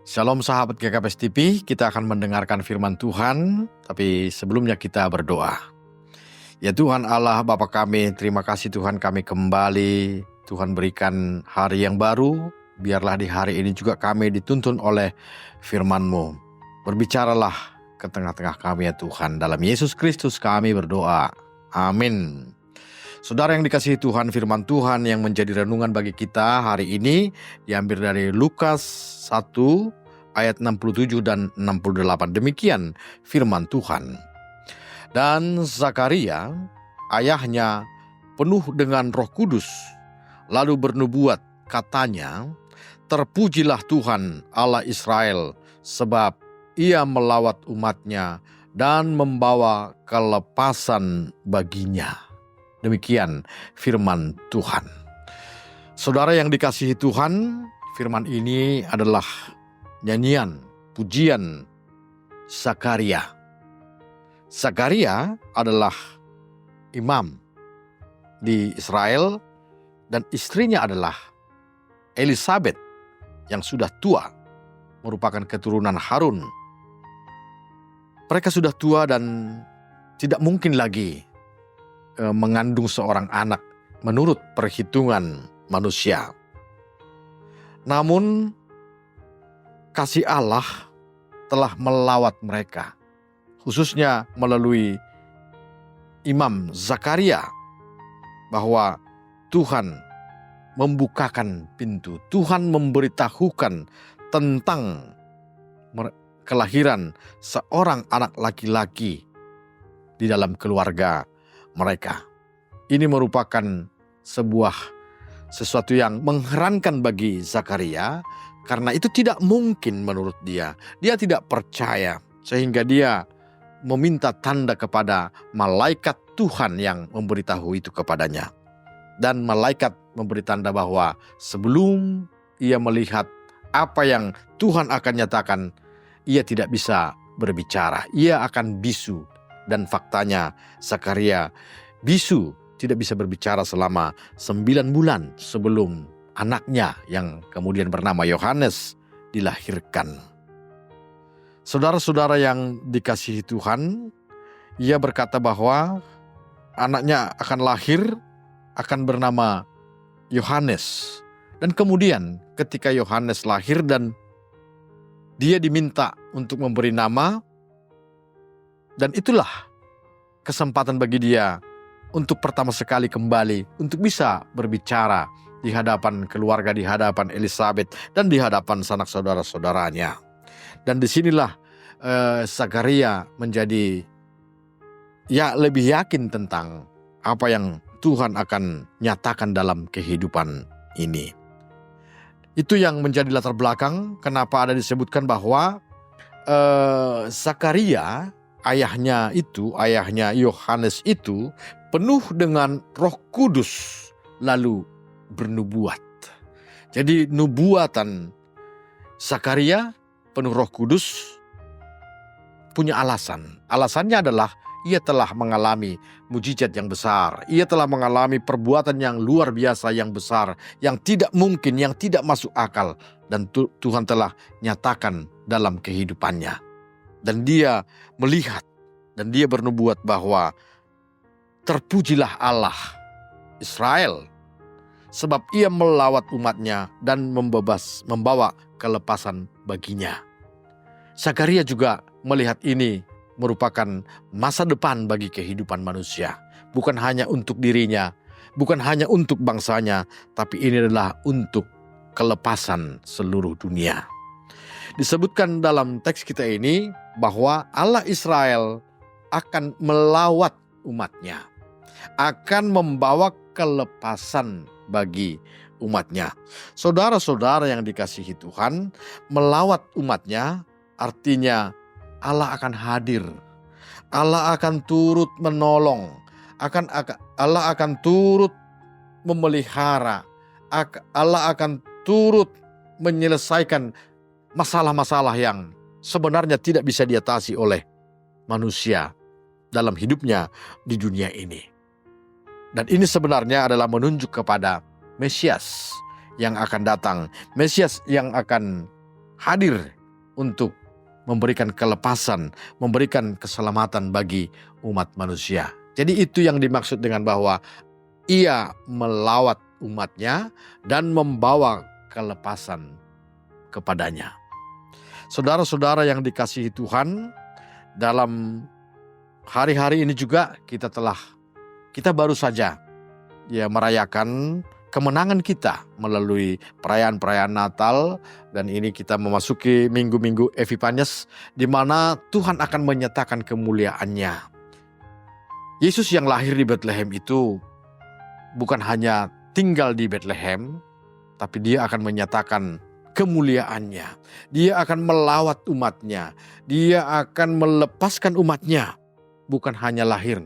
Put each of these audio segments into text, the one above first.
Shalom sahabat GKPS TV, kita akan mendengarkan firman Tuhan, tapi sebelumnya kita berdoa. Ya Tuhan Allah Bapa kami, terima kasih Tuhan kami kembali, Tuhan berikan hari yang baru, biarlah di hari ini juga kami dituntun oleh firman-Mu. Berbicaralah ke tengah-tengah kami ya Tuhan, dalam Yesus Kristus kami berdoa, amin. Saudara yang dikasihi Tuhan, firman Tuhan yang menjadi renungan bagi kita hari ini diambil dari Lukas 1 ayat 67 dan 68. Demikian firman Tuhan. Dan Zakaria, ayahnya, penuh dengan Roh Kudus, lalu bernubuat, katanya, "Terpujilah Tuhan Allah Israel, sebab Ia melawat umatnya dan membawa kelepasan baginya." Demikian firman Tuhan. Saudara yang dikasihi Tuhan, firman ini adalah nyanyian, pujian Zakaria. Zakaria adalah imam di Israel dan istrinya adalah Elisabet yang sudah tua, merupakan keturunan Harun. Mereka sudah tua dan tidak mungkin lagi mengandung seorang anak menurut perhitungan manusia. Namun kasih Allah telah melawat mereka, khususnya melalui Imam Zakaria, bahwa Tuhan membukakan pintu, Tuhan memberitahukan tentang kelahiran seorang anak laki-laki di dalam keluarga mereka. Ini merupakan sesuatu yang mengherankan bagi Zakaria, karena itu tidak mungkin menurut dia. Dia tidak percaya, sehingga dia meminta tanda kepada malaikat Tuhan yang memberitahu itu kepadanya. Dan malaikat memberi tanda bahwa sebelum ia melihat apa yang Tuhan akan nyatakan, ia tidak bisa berbicara, ia akan bisu. Dan faktanya Zakaria bisu, tidak bisa berbicara selama 9 bulan sebelum anaknya yang kemudian bernama Yohanes dilahirkan. Saudara-saudara yang dikasihi Tuhan, ia berkata bahwa anaknya akan lahir, akan bernama Yohanes. Dan kemudian ketika Yohanes lahir dan dia diminta untuk memberi nama, dan itulah kesempatan bagi dia untuk pertama sekali kembali, untuk bisa berbicara di hadapan keluarga, di hadapan Elisabet, dan di hadapan sanak saudara-saudaranya. Dan disinilah Zakaria menjadi lebih yakin tentang apa yang Tuhan akan nyatakan dalam kehidupan ini. Itu yang menjadi latar belakang kenapa ada disebutkan bahwa Zakaria, ayahnya Yohanes itu penuh dengan Roh Kudus lalu bernubuat. Jadi nubuatan Zakaria penuh Roh Kudus punya alasan. Alasannya adalah ia telah mengalami mujizat yang besar. Ia telah mengalami perbuatan yang luar biasa, yang besar, yang tidak mungkin, yang tidak masuk akal. Dan Tuhan telah nyatakan dalam kehidupannya. Dan dia melihat dan dia bernubuat bahwa terpujilah Allah Israel, sebab Ia melawat umatnya dan membawa kelepasan baginya. Zakaria juga melihat ini merupakan masa depan bagi kehidupan manusia. Bukan hanya untuk dirinya, bukan hanya untuk bangsanya, tapi ini adalah untuk kelepasan seluruh dunia. Disebutkan dalam teks kita ini bahwa Allah Israel akan melawat umatnya, akan membawa kelepasan bagi umatnya. Saudara-saudara yang dikasihi Tuhan, melawat umatnya artinya Allah akan hadir, Allah akan turut menolong, Allah akan turut memelihara, Allah akan turut menyelesaikan masalah-masalah yang sebenarnya tidak bisa diatasi oleh manusia dalam hidupnya di dunia ini. Dan ini sebenarnya adalah menunjuk kepada Mesias yang akan datang, Mesias yang akan hadir untuk memberikan kelepasan, memberikan keselamatan bagi umat manusia. Jadi itu yang dimaksud dengan bahwa ia melawat umatnya dan membawa kelepasan kepadanya. Saudara-saudara yang dikasihi Tuhan, dalam hari-hari ini juga kita baru saja merayakan kemenangan kita melalui perayaan-perayaan Natal, dan ini kita memasuki minggu-minggu Epifanias di mana Tuhan akan menyatakan kemuliaannya. Yesus yang lahir di Bethlehem itu bukan hanya tinggal di Bethlehem, tapi dia akan menyatakan kemuliaannya. Dia akan melawat umatnya. Dia akan melepaskan umatnya. Bukan hanya lahir,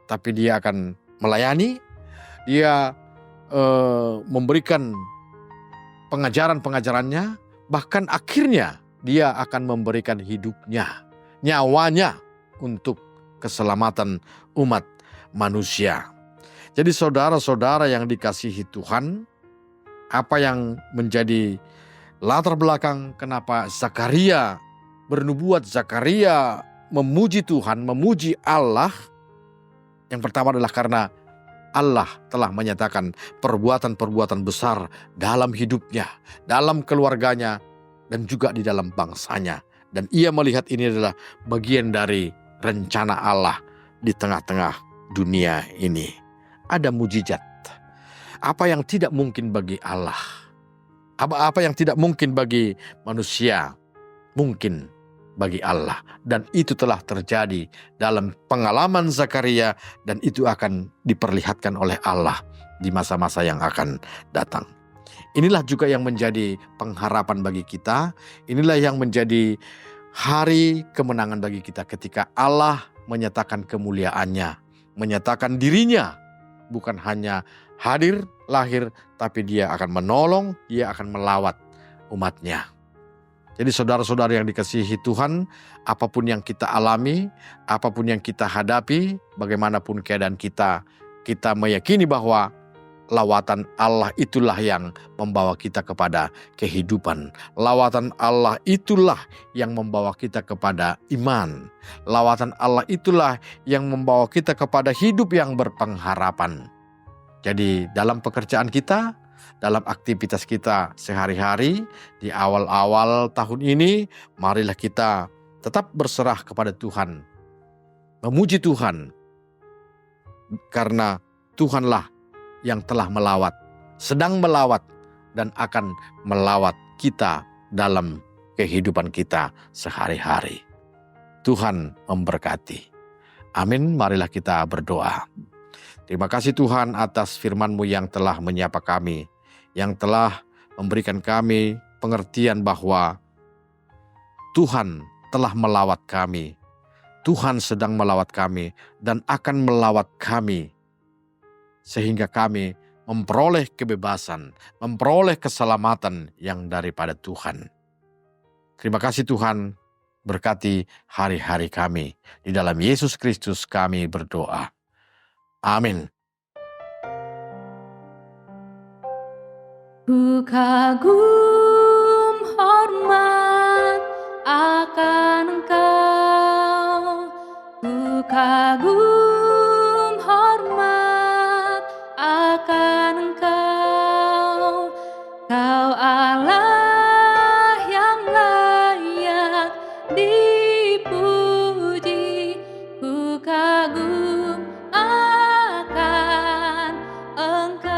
tapi dia akan melayani. Dia memberikan pengajaran-pengajarannya. Bahkan akhirnya dia akan memberikan hidupnya, nyawanya untuk keselamatan umat manusia. Jadi saudara-saudara yang dikasihi Tuhan, apa yang menjadi latar belakang kenapa Zakaria bernubuat, Zakaria memuji Tuhan, memuji Allah? Yang pertama adalah karena Allah telah menyatakan perbuatan-perbuatan besar dalam hidupnya, dalam keluarganya, dan juga di dalam bangsanya. Dan ia melihat ini adalah bagian dari rencana Allah di tengah-tengah dunia ini. Ada mujizat. Apa yang tidak mungkin bagi Allah? Apa yang tidak mungkin bagi manusia, mungkin bagi Allah. Dan itu telah terjadi dalam pengalaman Zakaria, dan itu akan diperlihatkan oleh Allah di masa-masa yang akan datang. Inilah juga yang menjadi pengharapan bagi kita. Inilah yang menjadi hari kemenangan bagi kita ketika Allah menyatakan kemuliaannya, menyatakan dirinya, bukan hanya hadir, lahir, tapi dia akan menolong, dia akan melawat umatnya. Jadi saudara-saudara yang dikasihi Tuhan, apapun yang kita alami, apapun yang kita hadapi, bagaimanapun keadaan kita meyakini bahwa lawatan Allah itulah yang membawa kita kepada kehidupan. Lawatan Allah itulah yang membawa kita kepada iman. Lawatan Allah itulah yang membawa kita kepada hidup yang berpengharapan. Jadi dalam pekerjaan kita, dalam aktivitas kita sehari-hari, di awal-awal tahun ini, marilah kita tetap berserah kepada Tuhan. Memuji Tuhan, karena Tuhanlah yang telah melawat, sedang melawat, dan akan melawat kita dalam kehidupan kita sehari-hari. Tuhan memberkati. Amin, marilah kita berdoa. Terima kasih Tuhan atas firman-Mu yang telah menyapa kami, yang telah memberikan kami pengertian bahwa Tuhan telah melawat kami, Tuhan sedang melawat kami, dan akan melawat kami, sehingga kami memperoleh kebebasan, memperoleh keselamatan yang daripada Tuhan. Terima kasih Tuhan, berkati hari-hari kami. Di dalam Yesus Kristus kami berdoa. Amin. Ku kagum hormat akan Engkau, ku kagum hormat akan Engkau, Kau Allah yang layak dipuji, ku kagum akan Engkau.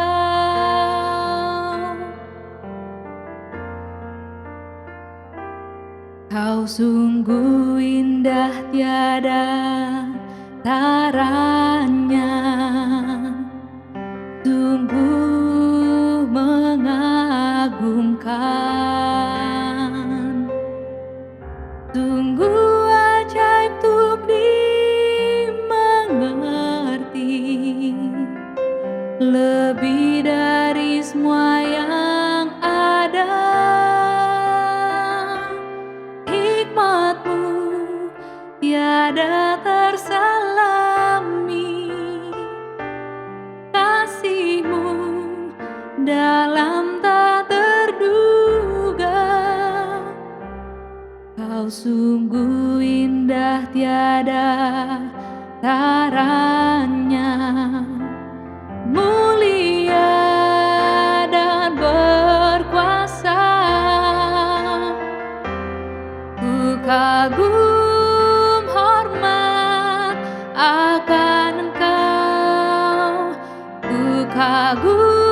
Kau sungguh indah tiada taranya, sungguh mengagumkan, sungguh ajaib untuk dimengerti, lebih dari semua yang ada. Hikmat-Mu tiada tersalami, kasih-Mu dalam tak terduga, sungguh indah tiada taranya, mulia dan berkuasa. Ku kagum hormat akan Engkau, ku kagum